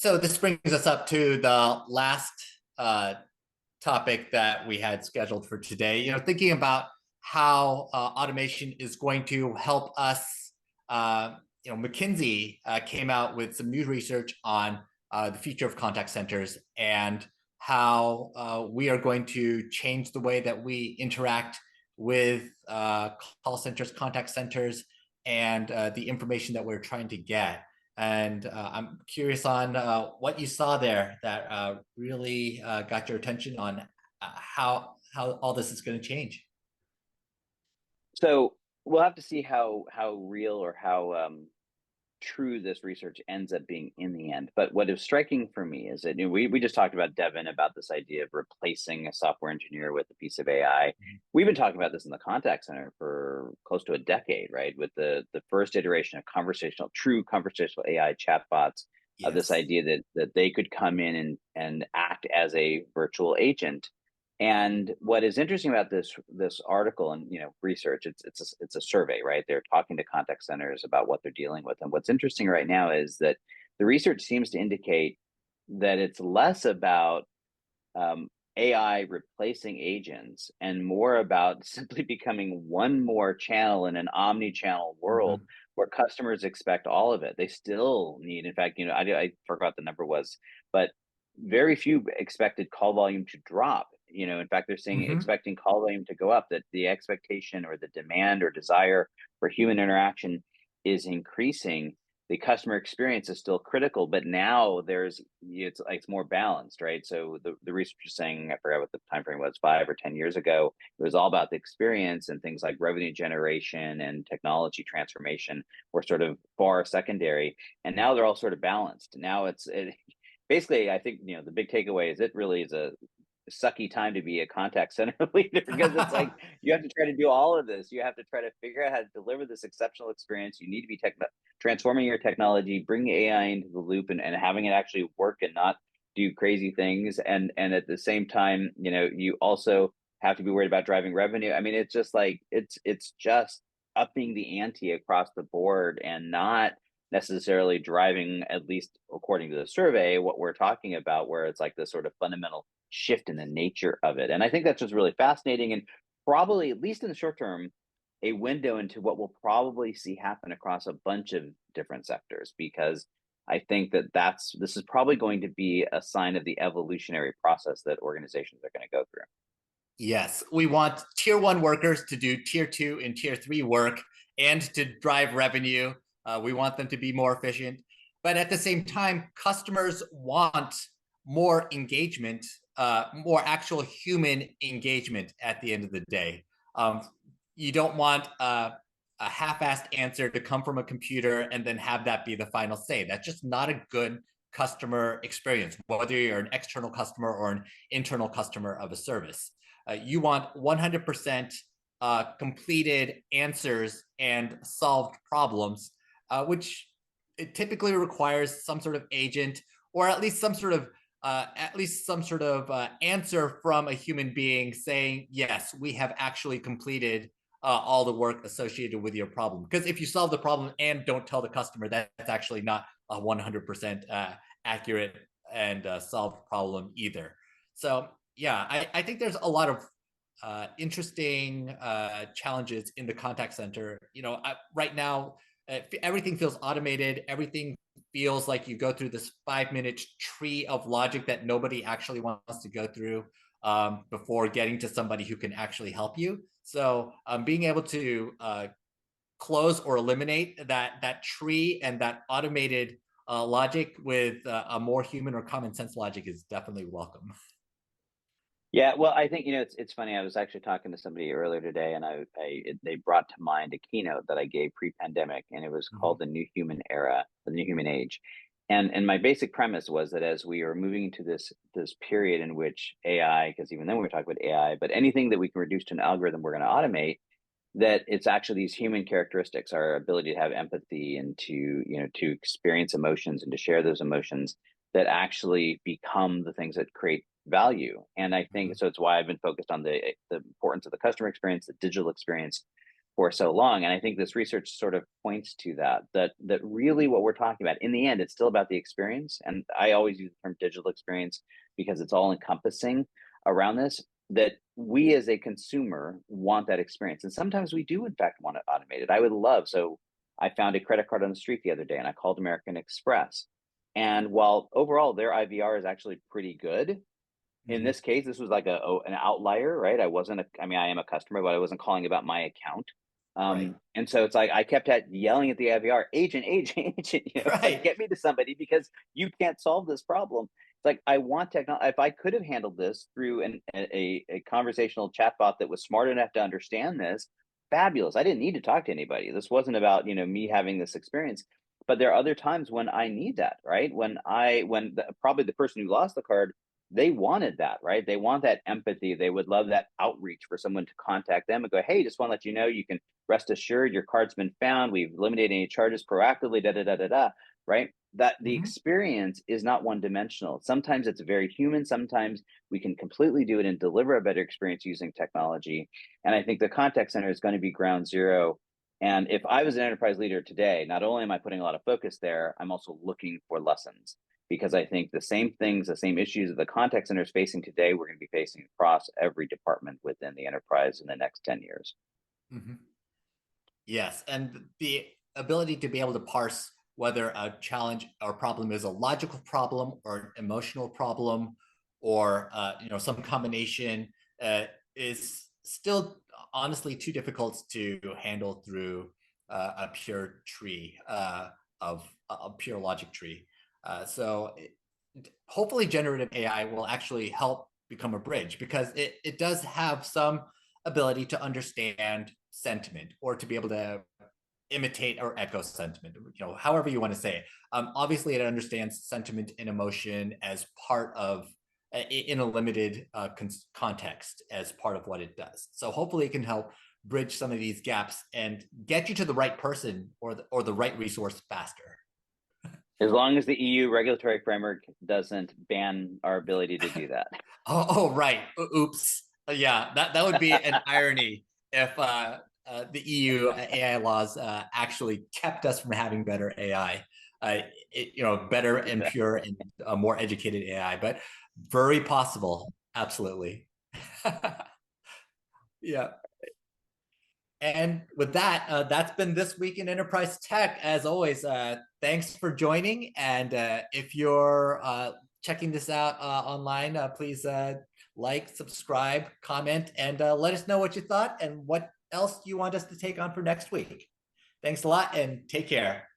So this brings us up to the last uh, topic that we had scheduled for today. Thinking about how automation is going to help us. McKinsey came out with some new research on the future of contact centers and how we are going to change the way that we interact with call centers, contact centers, and the information that we're trying to get. And I'm curious on what you saw there that really got your attention on how all this is going to change. So we'll have to see how real or how true this research ends up being in the end. But what is striking for me is that we just talked about Devin about this idea of replacing a software engineer with a piece of AI. We've been talking about this in the contact center for close to a decade, right? With the first iteration of true conversational AI chatbots, of this Yes. idea that they could come in and act as a virtual agent. And what is interesting about this article and research, it's a survey, right? They're talking to contact centers about what they're dealing with. And what's interesting right now is that the research seems to indicate that it's less about AI replacing agents and more about simply becoming one more channel in an omni-channel world Mhm. where customers expect all of it. They still need, in fact, I forgot the number was, but very few expected call volume to drop. In fact, they're saying Mhm. expecting call volume to go up, that the expectation or the demand or desire for human interaction is increasing. The customer experience is still critical, but now it's more balanced, right? So the research is saying, I forgot what the time frame was, 5 or 10 years ago, it was all about the experience, and things like revenue generation and technology transformation were sort of far secondary, and now they're all sort of balanced. Now basically, I think the big takeaway is it really is a sucky time to be a contact center leader, because it's like you have to try to do all of this. You have to try to figure out how to deliver this exceptional experience. You need to be transforming your technology, bringing AI into the loop, and having it actually work and not do crazy things. And at the same time, you also have to be worried about driving revenue. I mean, it's just like it's just upping the ante across the board and not necessarily driving, at least according to the survey, what we're talking about, where it's like this sort of fundamental shift in the nature of it. And I think that's just really fascinating, and probably, at least in the short term, a window into what we'll probably see happen across a bunch of different sectors, because I think this is probably going to be a sign of the evolutionary process that organizations are going to go through. Yes, we want tier one workers to do tier two and tier three work and to drive revenue. We want them to be more efficient. But at the same time, customers want more engagement, more actual human engagement at the end of the day. You don't want a half-assed answer to come from a computer and then have that be the final say. That's just not a good customer experience, whether you're an external customer or an internal customer of a service. You want 100% completed answers and solved problems, which it typically requires some sort of agent or at least some sort of answer from a human being saying, yes, we have actually completed all the work associated with your problem. Because if you solve the problem and don't tell the customer, that's actually not a 100% accurate and solved problem either. So yeah, I think there's a lot of interesting challenges in the contact center. Right now, everything feels automated. Everything feels like you go through this 5 minute tree of logic that nobody actually wants to go through before getting to somebody who can actually help you. So being able to close or eliminate that tree and that automated logic with a more human or common sense logic is definitely welcome. Yeah, well, I think it's funny. I was actually talking to somebody earlier today, and they brought to mind a keynote that I gave pre-pandemic, and it was called Mhm. "The New Human Era," "The New Human Age," and my basic premise was that as we are moving into this period in which AI, because even then we were talking about AI, but anything that we can reduce to an algorithm, we're going to automate. That it's actually these human characteristics, our ability to have empathy and to experience emotions and to share those emotions, that actually become the things that create value. And I think Mhm. so. It's why I've been focused on the importance of the customer experience, the digital experience, for so long. And I think this research sort of points to that really what we're talking about in the end, it's still about the experience. And I always use the term digital experience because it's all encompassing around this, that we as a consumer want that experience. And sometimes we do in fact want it automated. So I found a credit card on the street the other day and I called American Express. And while overall their IVR is actually pretty good, in this case, this was like an outlier, right? I mean, I am a customer, but I wasn't calling about my account. Right. And so it's like I kept yelling at the IVR, agent, agent, Right. like, get me to somebody because you can't solve this problem. It's like I want technology. If I could have handled this through a conversational chatbot that was smart enough to understand this, fabulous. I didn't need to talk to anybody. This wasn't about me having this experience. But there are other times when I need that, right? Probably the person who lost the card, they wanted that, right? They want that empathy. They would love that outreach for someone to contact them and go, hey, just want to let you know, you can rest assured your card's been found. We've eliminated any charges proactively, da da da da da, right? That the experience is not one dimensional. Sometimes it's very human. Sometimes we can completely do it and deliver a better experience using technology. And I think the contact center is going to be ground zero. And if I was an enterprise leader today, not only am I putting a lot of focus there, I'm also looking for lessons, because I think the same things, the same issues that the contact center is facing today, we're going to be facing across every department within the enterprise in the next 10 years. Yes, and the ability to be able to parse whether a challenge or problem is a logical problem or an emotional problem, or some combination, is still honestly too difficult to handle through a pure tree of a pure logic tree. So hopefully generative AI will actually help become a bridge, because it does have some ability to understand sentiment, or to be able to imitate or echo sentiment, however you want to say it. Obviously, it understands sentiment and emotion as part of, in a limited context, as part of what it does. So hopefully it can help bridge some of these gaps and get you to the right person or the right resource faster. As long as the EU regulatory framework doesn't ban our ability to do that. Oh, right. Oops. Yeah, that would be an irony if the EU AI laws actually kept us from having better AI, better and pure and more educated AI, but very possible. Absolutely. Yeah. And with that, that's been This Week in Enterprise Tech. As always, thanks for joining. And if you're checking this out online, please like, subscribe, comment, and let us know what you thought and what else you want us to take on for next week. Thanks a lot and take care.